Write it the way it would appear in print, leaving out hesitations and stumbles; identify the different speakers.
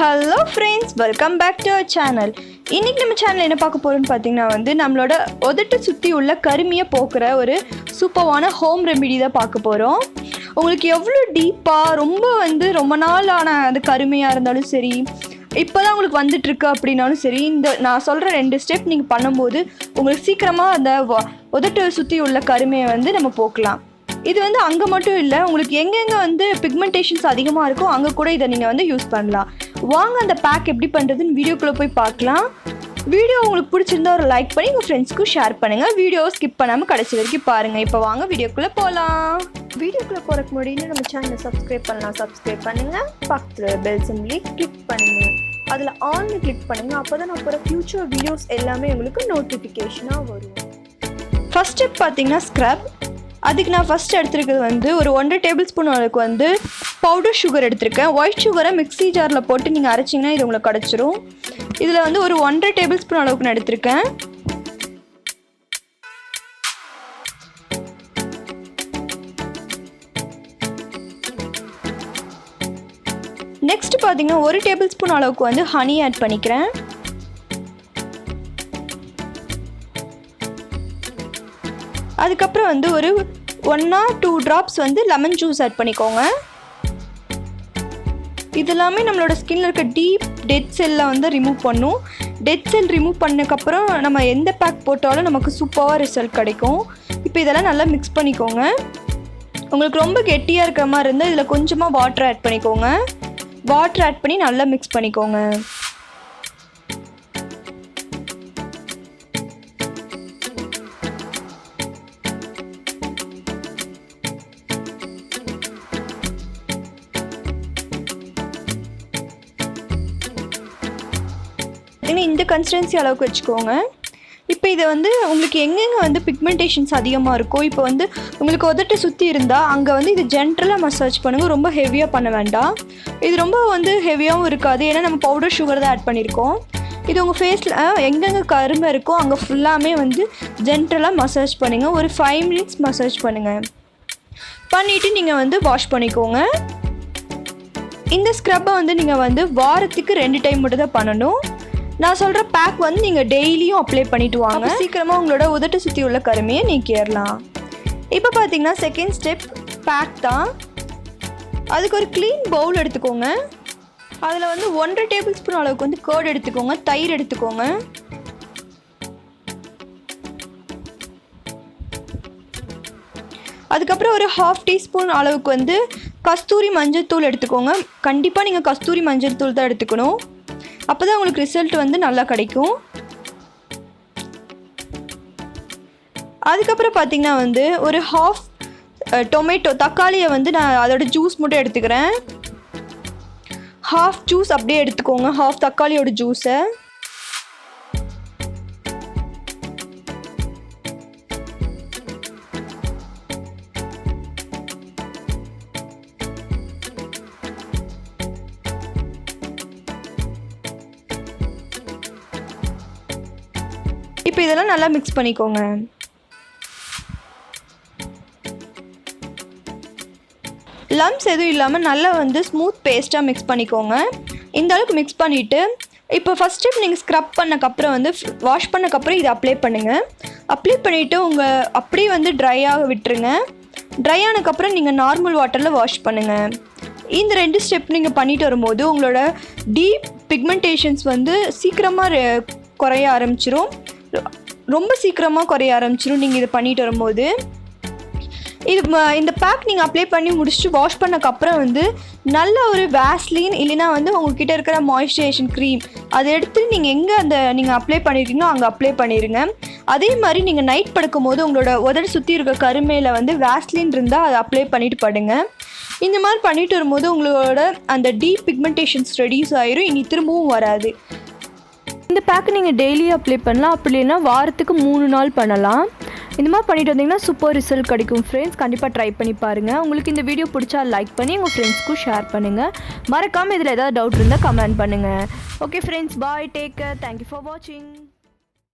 Speaker 1: Hello friends, welcome back to our channel. இன்னைக்கு நம்ம சேனல்ல என்ன பார்க்க போறோம்னு பாத்தீங்கன்னா நம்மளோட உதட்ட சுத்தி உள்ள கருமையை போக்குற ஒரு சூப்பரான ஹோம் ரெமெடி தான் பார்க்க போறோம். உங்களுக்கு எவ்வளவு டீப்பா ரொம்ப நாளான அந்த கருமையா இருந்தாலும் சரி, இப்போதான் உங்களுக்கு வந்துட்டு இருக்கு அப்படினாலும் சரி, இந்த நான் சொல்ற ரெண்டு ஸ்டெப் நீங்க பண்ணும்போது உங்களுக்கு சீக்கிரமா அந்த உதட்ட சுத்தி உள்ள கருமையை நம்ம போக்கலாம். இது அங்கே மட்டும் இல்லை, உங்களுக்கு எங்கெங்கே பிக்மெண்டேஷன்ஸ் அதிகமாக இருக்கோ அங்கே கூட இதை நீங்கள் யூஸ் பண்ணலாம். வாங்க அந்த பேக் எப்படி பண்ணுறதுன்னு வீடியோக்குள்ளே போய் பார்க்கலாம். வீடியோ உங்களுக்கு பிடிச்சிருந்தா ஒரு லைக் பண்ணி உங்கள் ஃப்ரெண்ட்ஸ்க்கும் ஷேர் பண்ணுங்கள். வீடியோ ஸ்கிப் பண்ணாமல் கடைசி வரைக்கும் பாருங்கள். இப்போ வாங்க வீடியோக்குள்ளே போகலாம். வீடியோக்குள்ளே போகிறதுக்கு முன்னாடி நம்ம சேனலை சப்ஸ்கிரைப் பண்ணுங்கள். பக்கத்தில் பெல் சிம்பிளி கிளிக் பண்ணுங்கள். அதில் ஆல்னு கிளிக் பண்ணுங்கள். அப்போ தான் நான் போகிற ஃப்யூச்சர் வீடியோஸ் எல்லாமே உங்களுக்கு நோட்டிஃபிகேஷனாக வரும். ஃபர்ஸ்ட் ஸ்டெப் பார்த்தீங்கன்னா ஸ்க்ரப். அதுக்கு நான் ஃபஸ்ட் எடுத்துருக்கிறது ஒரு 1.5 டேபிள் ஸ்பூன் அளவுக்கு பவுடர் சுகர் எடுத்திருக்கேன். ஒயிட் சுகரை மிக்ஸி ஜாரில் போட்டு நீங்கள் அரைச்சிங்கன்னா இது உங்களுக்கு கிடச்சிரும். இதில் ஒரு 1.5 டேபிள் ஸ்பூன் அளவுக்கு நான் எடுத்திருக்கேன். நெக்ஸ்ட் பார்த்தீங்கன்னா 1 டேபிள் ஸ்பூன் அளவுக்கு ஹனி ஆட் பண்ணிக்கிறேன். அதுக்கப்புறம் ஒரு 1 or 2 drops lemon juice add பண்ணிக்கோங்க. இதெல்லாமே நம்மளோட ஸ்கின்ல இருக்க டீப் டெட் செல்லை ரிமூவ் பண்ணும். டெட் செல் ரிமூவ் பண்ணக்கப்புறம் நம்ம எந்த பேக் போட்டாலும் நமக்கு சூப்பராக ரிசல்ட் கிடைக்கும். இப்போ இதெல்லாம் நல்லா மிக்ஸ் பண்ணிக்கோங்க. உங்களுக்கு ரொம்ப கெட்டியாக இருக்கிற மாதிரி இருந்தால் இதில் கொஞ்சமாக வாட்டர் ஆட் பண்ணிக்கோங்க. வாட்டர் ஆட் பண்ணி நல்லா மிக்ஸ் பண்ணிக்கோங்க. இந்த கன்சிஸ்டன்சி அளவுக்கு வச்சுக்கோங்க. இப்போ இதை உங்களுக்கு எங்கெங்கே பிக்மெண்டேஷன்ஸ் அதிகமாக இருக்கோ, இப்போ உங்களுக்கு உதட்ட சுற்றி இருந்தால் அங்கே இது ஜென்டலாக மசாஜ் பண்ணுங்கள். ரொம்ப ஹெவியாக பண்ண வேண்டாம். இது ரொம்ப ஹெவியாகவும் இருக்காது, ஏன்னா நம்ம பவுடர் சுகர் தான் ஆட் பண்ணியிருக்கோம். இது உங்கள் ஃபேஸில் எங்கெங்கே கருமை இருக்கோ அங்கே ஃபுல்லாமே ஜென்டலாக மசாஜ் பண்ணுங்கள். ஒரு 5 minutes மசாஜ் பண்ணுங்கள். பண்ணிவிட்டு நீங்கள் வாஷ் பண்ணிக்கோங்க. இந்த ஸ்க்ரப்பை நீங்கள் வாரத்துக்கு 2 டைம் மட்டும் தான் பண்ணணும். நான் சொல்கிற பேக் நீங்கள் டெய்லியும் அப்ளை பண்ணிவிட்டு வாங்க. சீக்கிரமாக உங்களோட உதட்ட சுற்றி உள்ள கருமையை நீக்கிடலாம். இப்போ பார்த்தீங்கன்னா செகண்ட் ஸ்டெப் பேக் தான். அதுக்கு ஒரு க்ளீன் பவுல் எடுத்துக்கோங்க. அதில் 1.5 டேபிள் ஸ்பூன் அளவுக்கு கர்ட் எடுத்துக்கோங்க. தயிர் எடுத்துக்கோங்க. அதுக்கப்புறம் ஒரு 1/2 டீஸ்பூன் அளவுக்கு கஸ்தூரி மஞ்சள் தூள் எடுத்துக்கோங்க. கண்டிப்பாக நீங்கள் கஸ்தூரி மஞ்சள் தூள் தான் எடுத்துக்கணும். அப்போ தான் உங்களுக்கு ரிசல்ட் நல்லா கிடைக்கும். அதுக்கப்புறம் பார்த்தீங்கன்னா ஒரு 1/2 டொமேட்டோ தக்காளியை நான் அதோட ஜூஸ் மட்டும் எடுத்துக்கிறேன். 1/2 ஜூஸ் அப்படியே எடுத்துக்கோங்க. 1/2 தக்காளியோட ஜூஸை இப்போ இதெல்லாம் நல்லா மிக்ஸ் பண்ணிக்கோங்க. லம்ஸ் எதுவும் இல்லாமல் நல்லா ஸ்மூத் பேஸ்ட்டாக மிக்ஸ் பண்ணிக்கோங்க. இந்த அளவுக்கு மிக்ஸ் பண்ணிவிட்டு இப்போ ஃபஸ்ட் ஸ்டெப் நீங்கள் ஸ்க்ரப் பண்ணக்கப்புறம் வாஷ் பண்ணக்கப்புறம் இதை அப்ளை பண்ணுங்கள். அப்ளை பண்ணிவிட்டு உங்கள் அப்படியே ட்ரையாக விட்டுருங்க. ட்ரை ஆனதுக்கப்புறம் நீங்கள் நார்மல் வாட்டரில் வாஷ் பண்ணுங்கள். இந்த 2 ஸ்டெப் நீங்கள் பண்ணிட்டு வரும்போது உங்களோட டீப் பிக்மெண்டேஷன்ஸ் சீக்கிரமாக குறைய ஆரம்பிச்சிரும். ரொம்ப சீக்கிரமாக குறைய ஆரம்பிச்சிடும் நீங்கள் இதை பண்ணிட்டு வரும்போது. இந்த பேக் நீங்கள் அப்ளை பண்ணி முடிச்சுட்டு வாஷ் பண்ணக்கப்புறம் நல்ல ஒரு வேஸ்லின் இல்லைன்னா உங்ககிட்ட இருக்கிற மாய்ஸ்சரைசேஷன் க்ரீம் அதை எடுத்து நீங்கள் எங்கே நீங்கள் அப்ளை பண்ணியிருக்கீங்களோ அங்கே அப்ளை பண்ணிடுங்க. அதே மாதிரி நீங்கள் நைட் படுக்கும் போது உங்களோட உதட சுற்றி இருக்க கருமையில் வேஸ்லின் இருந்தால் அதை அப்ளை பண்ணிவிட்டு படுங்க. இந்த மாதிரி பண்ணிட்டு வரும்போது உங்களோட அந்த டீப் பிக்மெண்டேஷன்ஸ் ரெடியூஸ் ஆயிரும். இனி திரும்பவும் வராது. இந்த பேக்கு நீங்கள் டெய்லியும் அப்ளை பண்ணலாம். அப்படி இல்லைன்னா வாரத்துக்கு 3 நாள் பண்ணலாம். இந்த மாதிரி பண்ணிட்டு வந்தீங்கன்னா சூப்பர் ரிசல்ட் கிடைக்கும் ஃப்ரெண்ட்ஸ். கண்டிப்பாக ட்ரை பண்ணி பாருங்கள். உங்களுக்கு இந்த வீடியோ பிடிச்சா லைக் பண்ணி உங்கள் ஃப்ரெண்ட்ஸ்க்கும் ஷேர் பண்ணுங்கள். மறக்காமல் இதில் ஏதாவது டவுட் இருந்தால் கமெண்ட் பண்ணுங்கள். Okay friends, bye, take care, thank you for வாட்சிங்.